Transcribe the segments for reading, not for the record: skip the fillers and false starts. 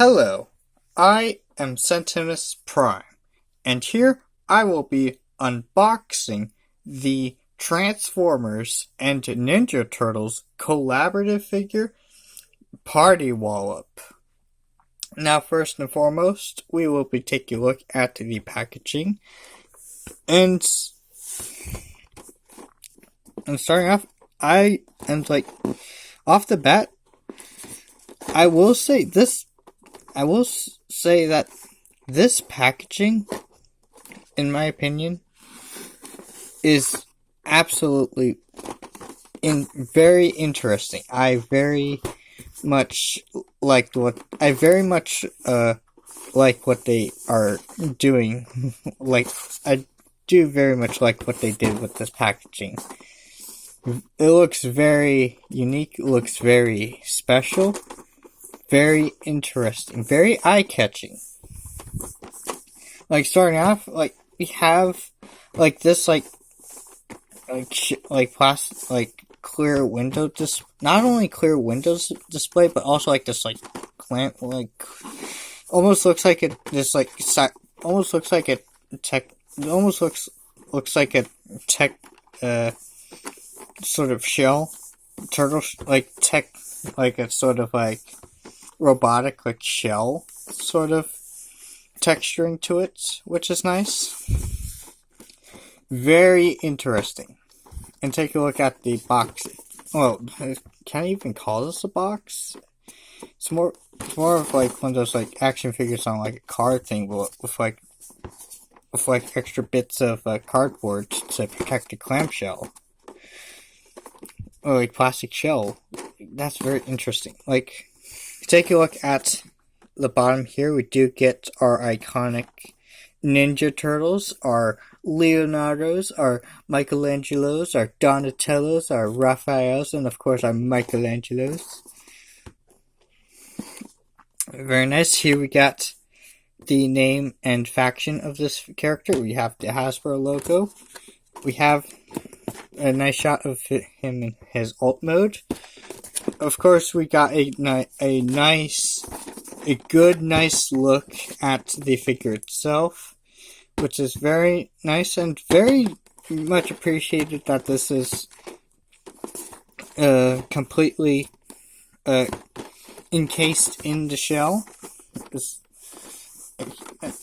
Hello, I am Sentinus Prime, and here I will be unboxing the Transformers and Ninja Turtles collaborative figure, Party Wallop. Now, first and foremost, we will be taking a look at the packaging, and starting off, off the bat, I will say that this packaging, in my opinion, is absolutely very interesting. I very much like what they are doing. I do very much like what they did with this packaging. It looks very unique. It looks very special. Very interesting, very eye-catching. Starting off, we have this plastic clear window not only clear windows display, but also this clamp almost looks like a tech sort of shell turtle a sort of robotic shell sort of texturing to it, which is nice. Very interesting. And take a look at the box. Well, can I even call this a box? It's more of one of those action figures on a card thing, but with extra bits of cardboard to protect the clamshell. Or plastic shell. That's very interesting. Take a look at the bottom here. We do get our iconic Ninja Turtles, our Leonardos, our Michelangelos, our Donatellos, our Raphaels, and of course our Michelangelos. Very nice. Here we got the name and faction of this character. We have the Hasbro logo. We have a nice shot of him in his alt mode. Of course, we got a good look at the figure itself, which is very nice and very much appreciated that this is completely encased in the shell,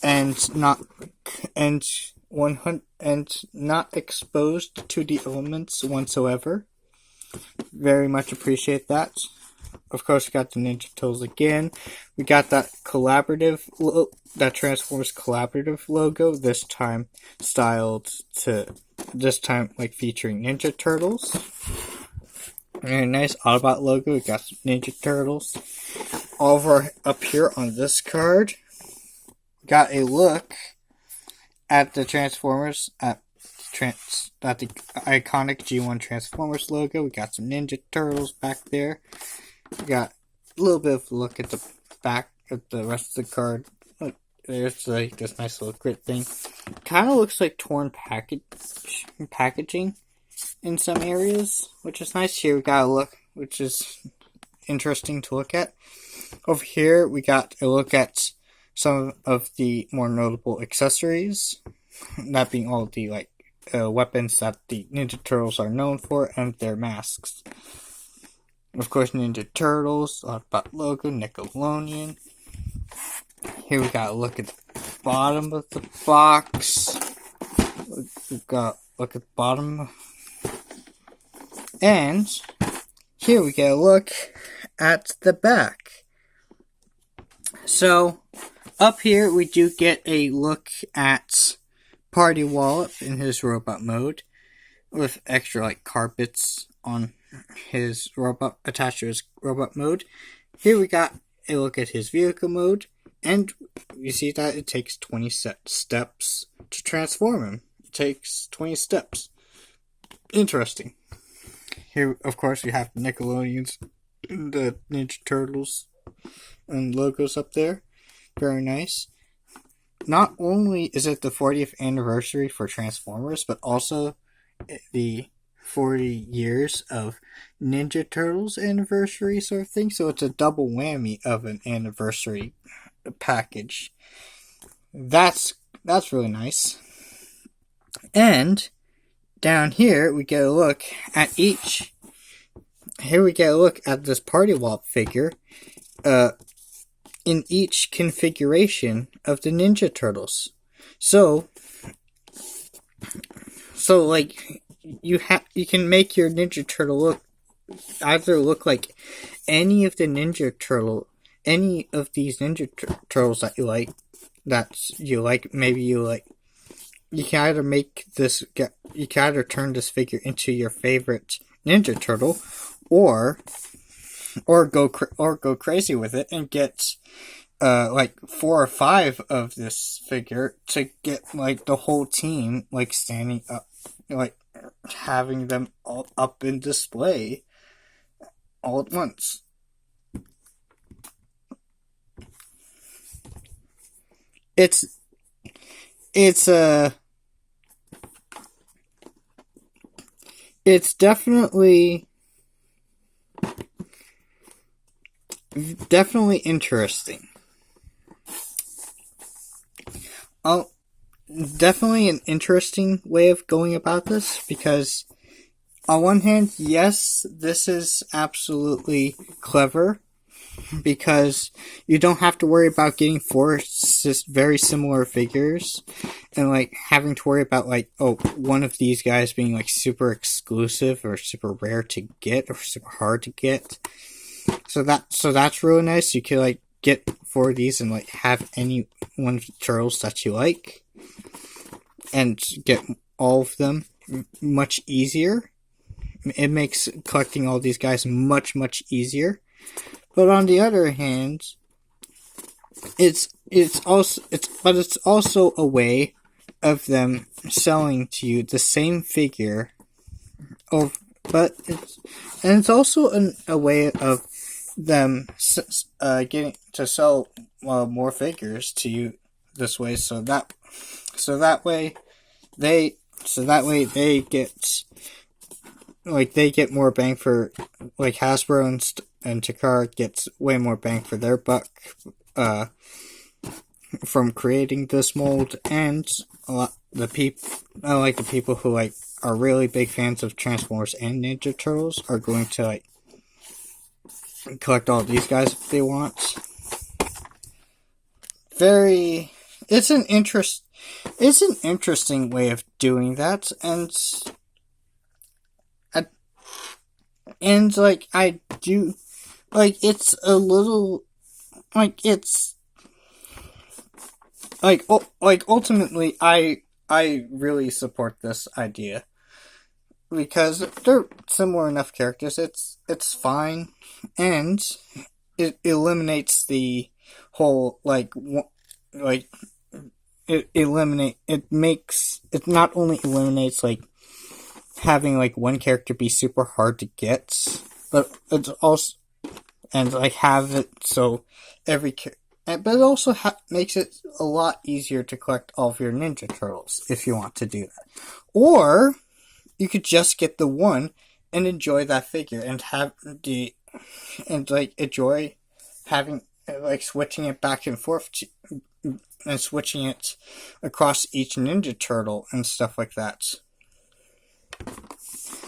and not exposed to the elements whatsoever. Very much appreciate that. Of course, we got the Ninja Turtles again. We got that Transformers collaborative logo. This time featuring Ninja Turtles. Very nice Autobot logo. We got some Ninja Turtles. Over up here on this card, got a look at the Transformers at the iconic G1 Transformers logo. We got some Ninja Turtles back there. We got a little bit of a look at the back of the rest of the card. Look, there's this nice little grit thing. Kind of looks like torn packaging in some areas, which is nice. Here we got a look, which is interesting to look at. Over here, we got a look at some of the more notable accessories, that being all the weapons that the Ninja Turtles are known for, and their masks. Of course, Ninja Turtles, Autobot logo, Nickelodeon. Here we got a look at the bottom of the box. We got a look at the bottom. And here we get a look at the back. So, up here we do get a look at Party Wallop in his robot mode, with extra carpets on his robot attached to his robot mode. Here we got a look at his vehicle mode, and you see that it takes 20 steps to transform him. It takes 20 steps. Interesting. Here, of course, we have the Nickelodeons, the Ninja Turtles, and logos up there. Very nice. Not only is it the 40th anniversary for Transformers, but also the 40 years of Ninja Turtles anniversary sort of thing. So it's a double whammy of an anniversary package. That's really nice. And down here we get a look at each. Here we get a look at this Party Wallop figure. In each configuration of the Ninja Turtles. So like you can make your Ninja Turtle look like any of these Ninja Turtles that you like. Maybe you like. You can either turn this figure into your favorite Ninja Turtle, or go crazy with it and get like 4 or 5 of this figure to get like the whole team like standing up, like having them all up in display all at once. It's definitely interesting. Definitely an interesting way of going about this, because on one hand, yes, this is absolutely clever, because you don't have to worry about getting 4 very similar figures and like having to worry about like, oh, one of these guys being like super exclusive or super rare to get or super hard to get. So that's really nice. You can like get 4 of these and like have any one of the turtles that you like and get all of them much easier. It makes collecting all these guys much easier. But on the other hand, it's also a way of them selling to you the same figure it's also a way of them getting to sell more figures to you this way, so that way they get more bang for, like Hasbro and Takara gets way more bang for their buck from creating this mold, and the people who like are really big fans of Transformers and Ninja Turtles are going to like collect all these guys if they want. It's an interesting way of doing that, and like I do, like it's a little, like it's like ultimately I really support this idea because they're similar enough characters. It's fine, and it eliminates the whole it not only eliminates like having like one character be super hard to get, but it's also and like have it so but it also makes it a lot easier to collect all of your Ninja Turtles if you want to do that. Or you could just get the one and enjoy that figure and enjoy having like switching it back and forth and switching it across each Ninja Turtle and stuff like that.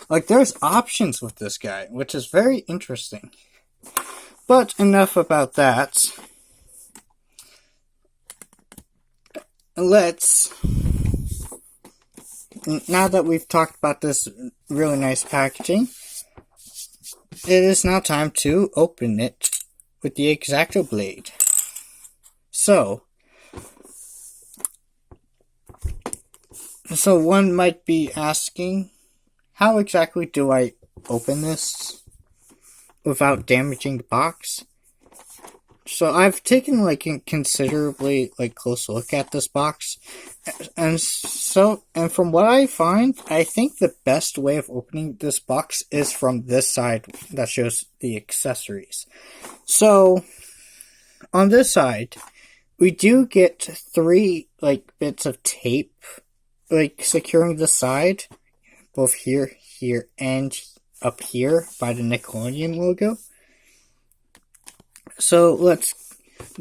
Like there's options with this guy, which is very interesting. But enough about that. Now that we've talked about this really nice packaging, it is now time to open it with the X-Acto blade. So one might be asking, how exactly do I open this without damaging the box? So I've taken like a considerably close look at this box, and from what I find, I think the best way of opening this box is from this side that shows the accessories. So on this side, we do get 3 bits of tape securing the side, both here, here, and up here by the Nickelodeon logo. So let's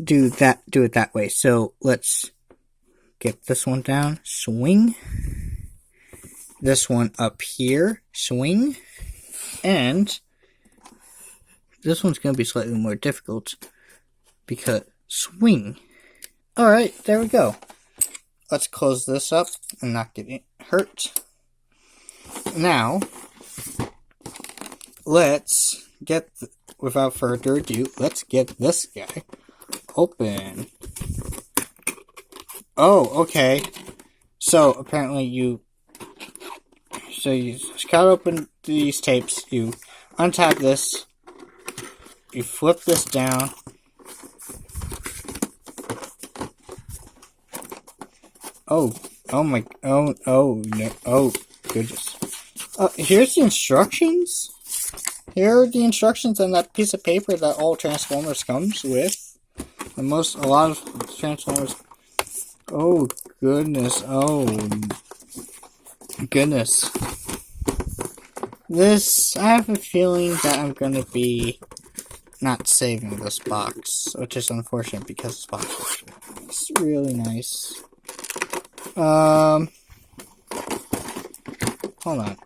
do it that way. So let's get this one down, swing. This one up here, swing. And this one's going to be slightly more difficult because swing. Alright, there we go. Let's close this up and not get hurt. Now, let's get, without further ado, let's get this guy open. Oh, okay. So, apparently you cut open these tapes, you untap this, you flip this down, oh no, oh goodness. Here's the instructions. Here are the instructions on that piece of paper that all Transformers comes with. A lot of Transformers. Oh goodness, goodness. I have a feeling that I'm gonna be not saving this box, which is unfortunate because this box is really nice. Hold on.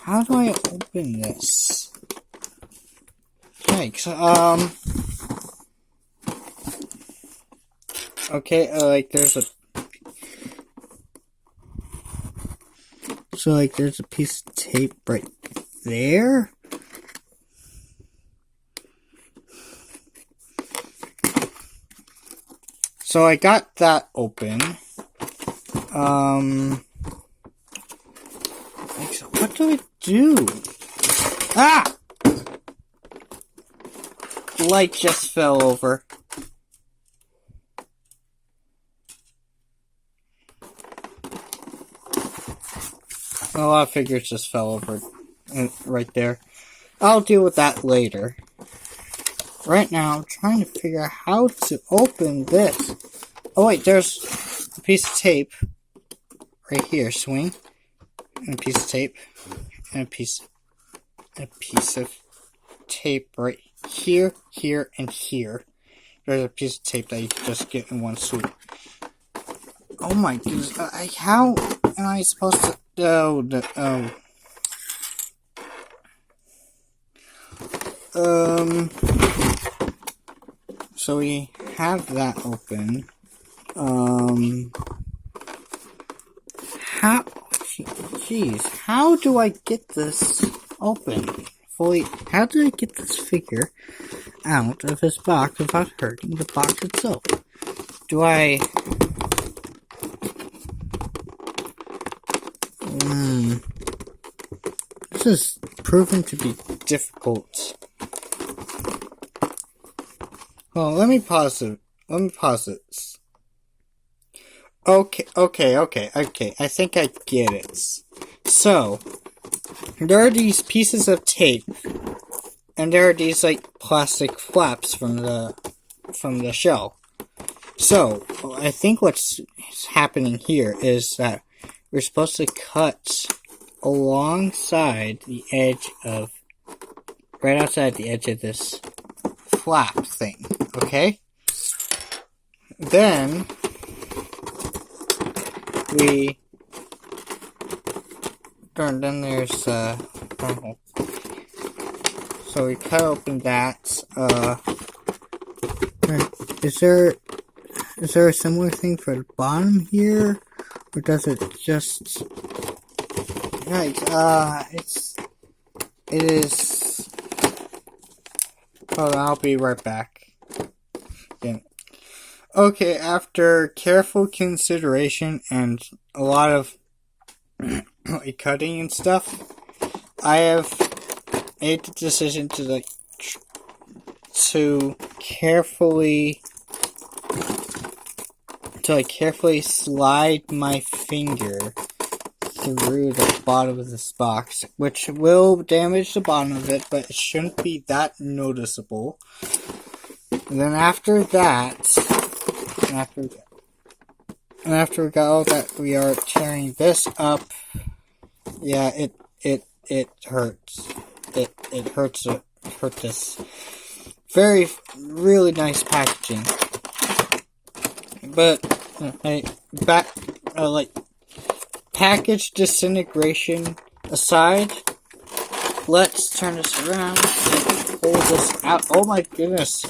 How do I open this? Yikes. Okay, there's a piece of tape right there. So I got that open. What do I do? Ah! Light just fell over. A lot of figures just fell over right there. I'll deal with that later. Right now, I'm trying to figure out how to open this. Oh wait, there's a piece of tape right here. Swing, and a piece of tape, and a piece of tape right here, here, and here. There's a piece of tape that you can just get in one swoop. Oh my goodness! How am I supposed to? So we have that open. How do I get this open fully? How do I get this figure out of this box without hurting the box itself? Do I... This is proving to be difficult. Well, let me pause it. Okay. I think I get it. So, there are these pieces of tape, and there are these, plastic flaps from the shell. So, I think what's happening here is that we're supposed to cut alongside the edge of, right outside the edge of this flap thing, okay? Then there's so we cut open that. Is there a similar thing for the bottom here, or does it just? Right, it is. Hold on, I'll be right back. Again. Okay, after careful consideration and a lot of cutting and stuff, I have made the decision to carefully slide my finger through the bottom of this box, which will damage the bottom of it, but it shouldn't be that noticeable. And then after that, And after we got all that, we are tearing this up. Yeah, it hurts. It hurts to hurt this. Really nice packaging. But package disintegration aside, let's turn this around and pull this out. Oh my goodness.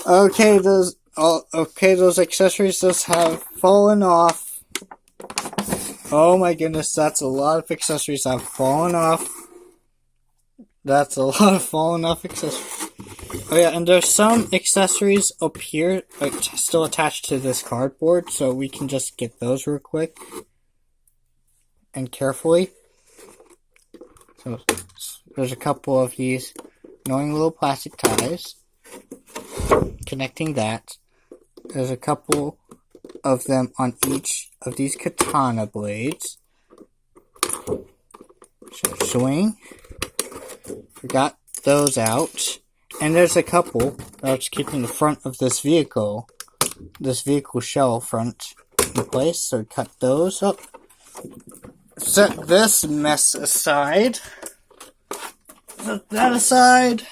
Okay, those accessories just have fallen off. Oh my goodness, that's a lot of accessories that have fallen off. That's a lot of fallen off accessories. Oh yeah, and there's some accessories up here still attached to this cardboard, so we can just get those real quick and carefully. So there's a couple of these annoying little plastic ties connecting that. There's a couple of them on each of these katana blades. So swing. We got those out. And there's a couple that's keeping the front of this vehicle shell front in place. So we cut those up. Set this mess aside. Set that aside.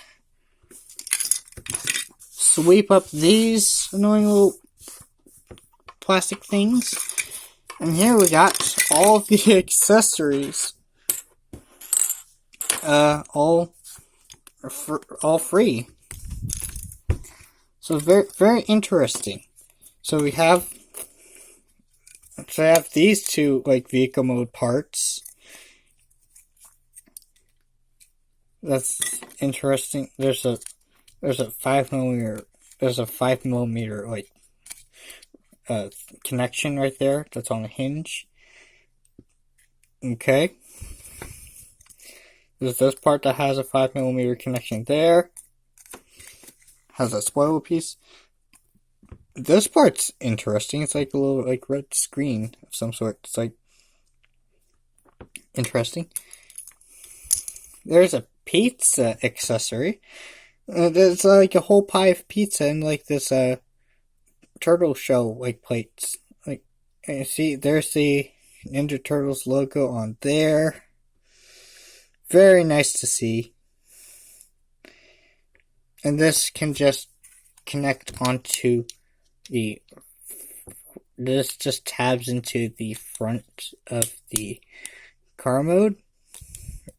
Sweep up these annoying little plastic things. And here we got all of the accessories. All free. So very interesting. So we have these two vehicle mode parts. That's interesting. There's a 5mm connection right there. That's on a hinge. Okay. There's this part that has a 5mm connection there. Has a spoiler piece. This part's interesting. It's like a little red screen of some sort. It's interesting. There's a pizza accessory. There's a whole pie of pizza and this turtle shell plates. And see, there's the Ninja Turtles logo on there. Very nice to see. And this can just connect onto this just tabs into the front of the car mode.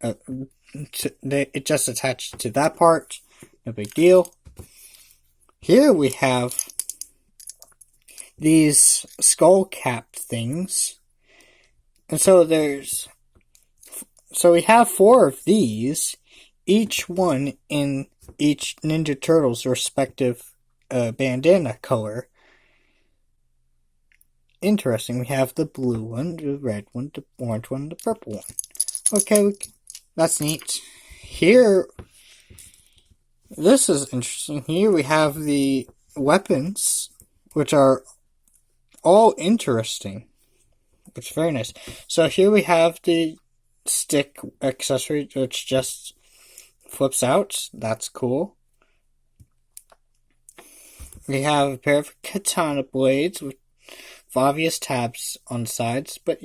It just attached to that part. No big deal. Here we have these skull cap things. And so we have 4 of these, each one in each Ninja Turtle's respective bandana color. Interesting. We have the blue one, the red one, the orange one, the purple one. Okay, that's neat. Here, this is interesting. Here we have the weapons, which are all interesting. Which is very nice. So here we have the stick accessory, which just flips out. That's cool. We have a pair of katana blades with obvious tabs on the sides, but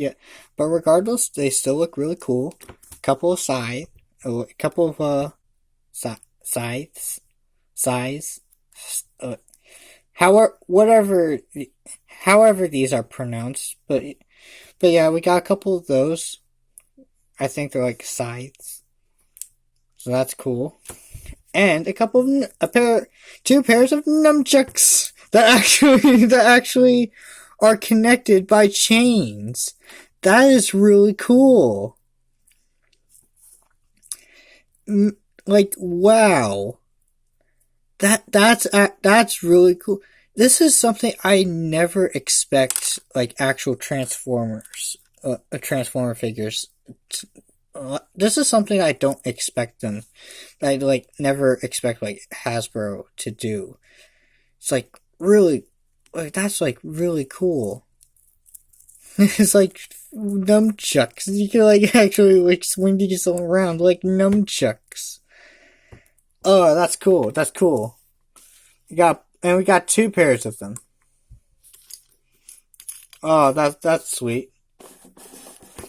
regardless, they still look really cool. A couple of scythes, however these are pronounced, but yeah, we got a couple of those. I think they're scythes. So that's cool. And two pairs of nunchucks that actually are connected by chains. That is really cool. Wow. That's really cool. This is something I never expect, actual Transformers, Transformer figures. This is something I don't expect them. I never expect Hasbro to do. It's really, that's really cool. It's nunchucks. You can actually swing these around like nunchucks. Oh, that's cool. That's cool. You got And we got 2 pairs of them. Oh, that's sweet.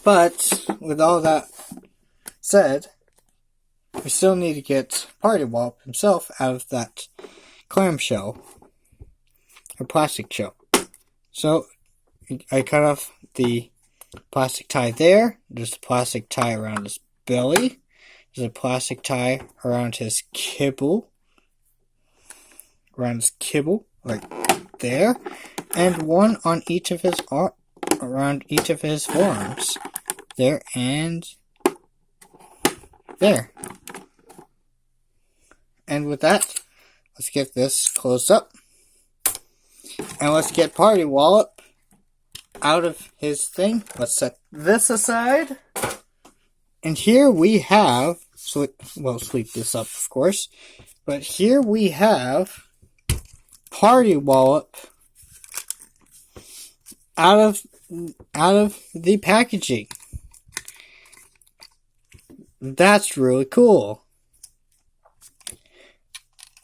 But with all that said, we still need to get Party Wallop himself out of that clamshell or plastic shell. So I cut off the plastic tie there. There's a plastic tie around his belly. There's a plastic tie around his kibble. Like there. And one on each of his around each of his forearms. There and there. And with that, let's get this closed up. And let's get Party Wallop out of his thing. Let's set this aside. And here we have, sweep this up, of course. But here we have Party Wallop out of the packaging. That's really cool.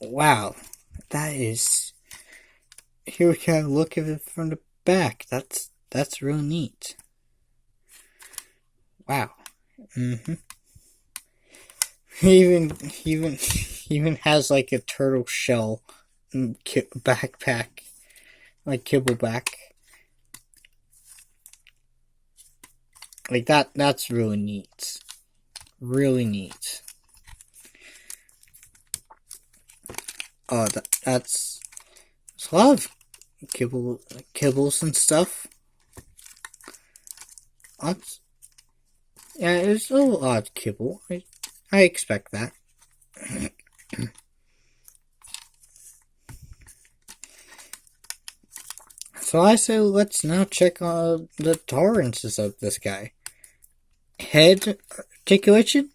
Wow, that is. Here we can look at it from the back. That's real neat. Wow. He even has like a turtle shell backpack, like kibbleback. Like that's really neat. Really neat. Oh, that's a lot of kibbles and stuff. Yeah, it's a little odd kibble. I expect that. So I say let's now check on the tolerances of this guy. Head articulation,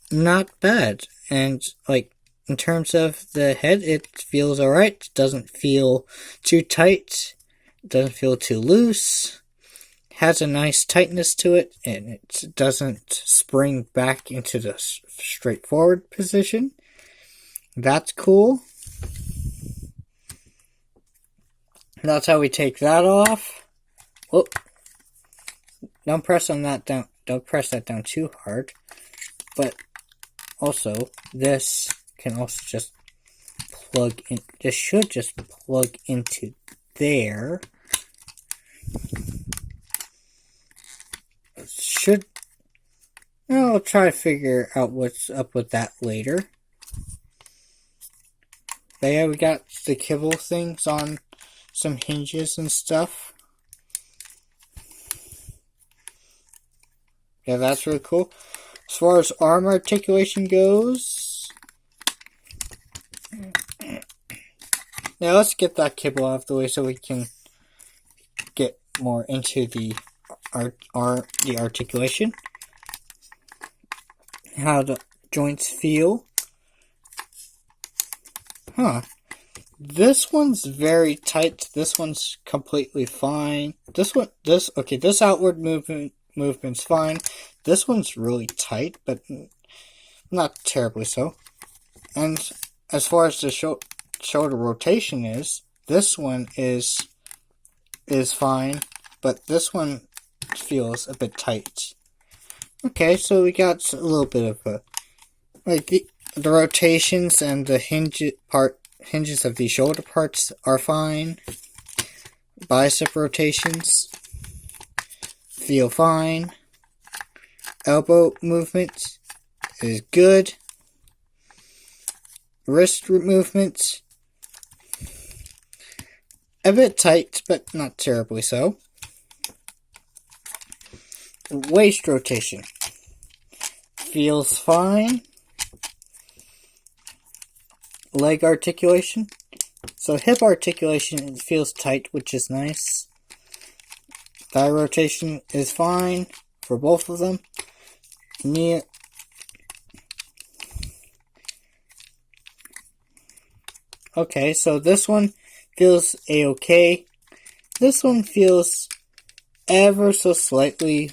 not bad. And like in terms of the head, it feels alright. It doesn't feel too tight. It doesn't feel too loose. Has a nice tightness to it, and it doesn't spring back into the straightforward position. That's cool. That's how we take that off. Whoop. Don't press that down too hard. But also, this can also just plug in. This should just plug into there. I'll try to figure out what's up with that later. But yeah, we got the kibble things on some hinges and stuff. Yeah, that's really cool. As far as arm articulation goes, now let's get that kibble out of the way so we can get more into the articulation. How the joints feel. This one's very tight. This one's completely fine. This outward movement's fine. This one's really tight, but not terribly so. And as far as the shoulder rotation is, this one is fine, but this one feels a bit tight. Okay, so we got a little bit of the rotations and the hinges of the shoulder parts are fine. Bicep rotations feel fine. Elbow movement is good. Wrist movement a bit tight, but not terribly so. Waist rotation feels fine. Leg articulation. So hip articulation feels tight, which is nice. Thigh rotation is fine for both of them. Knee. Okay, so this one feels a-okay. This one feels ever so slightly.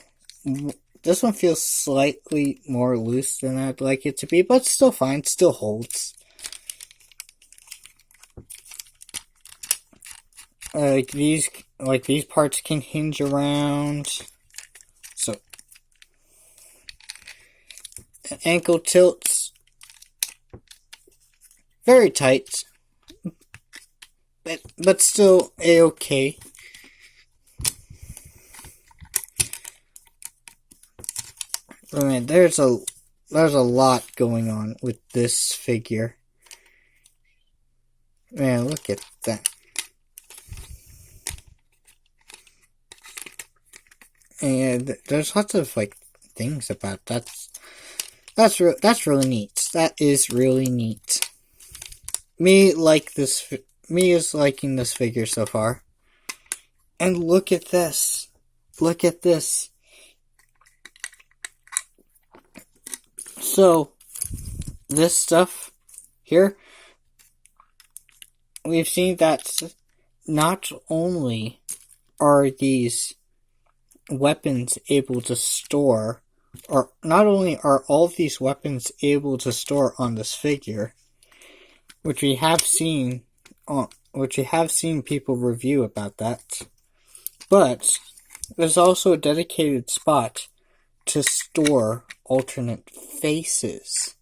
This one feels slightly more loose than I'd like it to be, but still fine, still holds. these parts can hinge around. So ankle tilts, very tight, but still a-okay. I mean, there's a lot going on with this figure. Man, look at that. And there's lots of like things about that's really neat. That is really neat. Me is liking this figure so far. And look at this. Look at this. So, this stuff here, we've seen that not only are these weapons able to store, or not only are all of these weapons able to store on this figure, which we have seen people review about that, but there's also a dedicated spot to store alternate faces.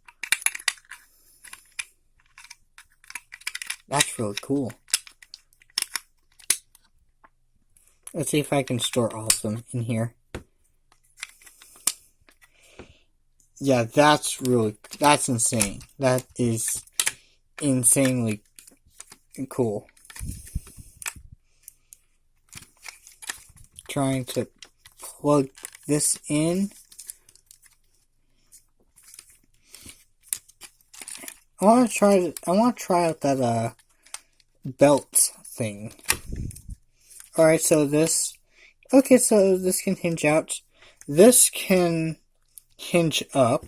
That's really cool. Let's see if I can store all of them in here. Yeah, that's insane. That is insanely cool. Trying to plug this in. I want to try out that belt thing. Alright, so this can hinge out. This can hinge up.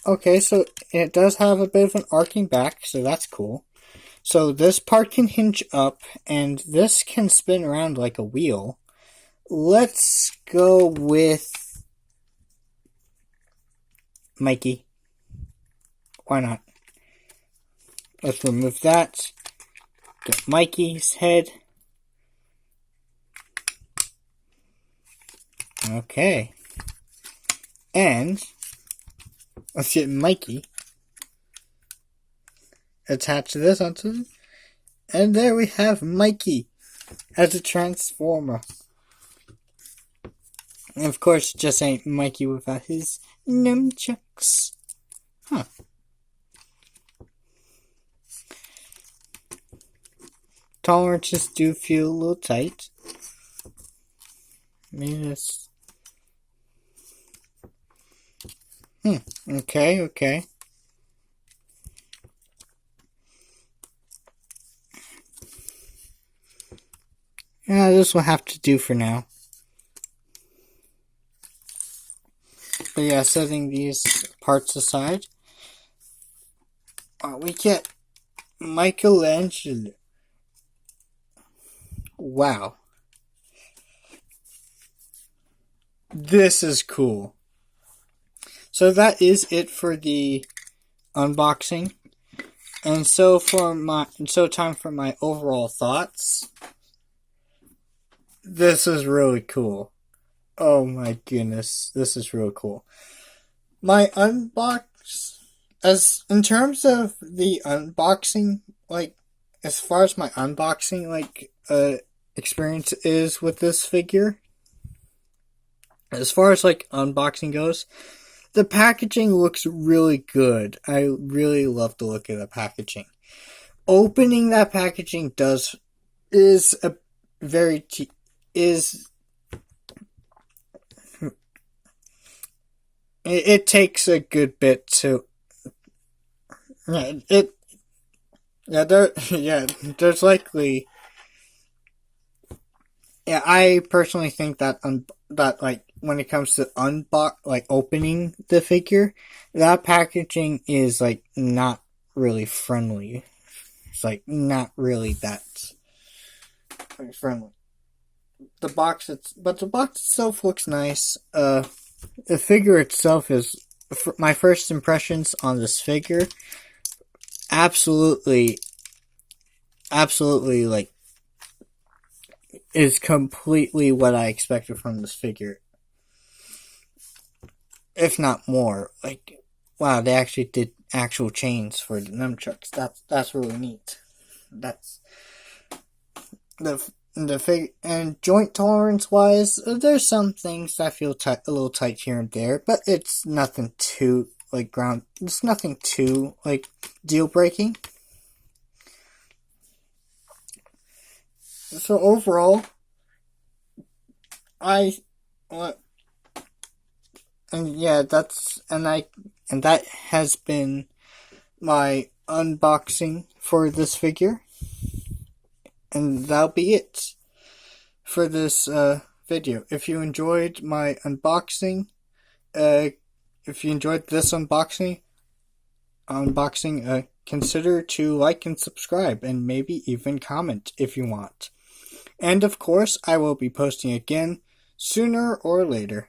Okay, so it does have a bit of an arcing back, so that's cool. So this part can hinge up, and this can spin around like a wheel. Let's go with Mikey. Why not? Let's remove that. Get Mikey's head. Okay. And let's get Mikey. Attach this onto it. And there we have Mikey as a transformer. And of course, it just ain't Mikey without his nunchucks. Huh. Tolerances do feel a little tight. Maybe this. Okay. Yeah, this will have to do for now. But yeah, setting these parts aside, we get Michelangelo. Wow. This is cool. So that is it for the unboxing. And so time for my overall thoughts. This is really cool. Oh my goodness, this is really cool. In terms of the unboxing, like, as far as my unboxing, experience is with this figure, as far as, unboxing goes, the packaging looks really good. I really love the look of the packaging. Opening that packaging it takes a good bit to. There's likely. Yeah, I personally think that when it comes to opening the figure, that packaging is not really friendly. It's not really that friendly. The box itself looks nice. The figure itself is my first impressions on this figure. Absolutely is completely what I expected from this figure. If not more. Like, wow, they actually did actual chains for the nunchucks. That's really neat. That's the fig and joint tolerance wise. There's some things that feel a little tight here and there, but it's nothing too It's nothing too deal breaking. So overall, that has been my unboxing for this figure. And that'll be it for this video. If you enjoyed my unboxing, consider to like and subscribe, and maybe even comment if you want. And of course, I will be posting again sooner or later.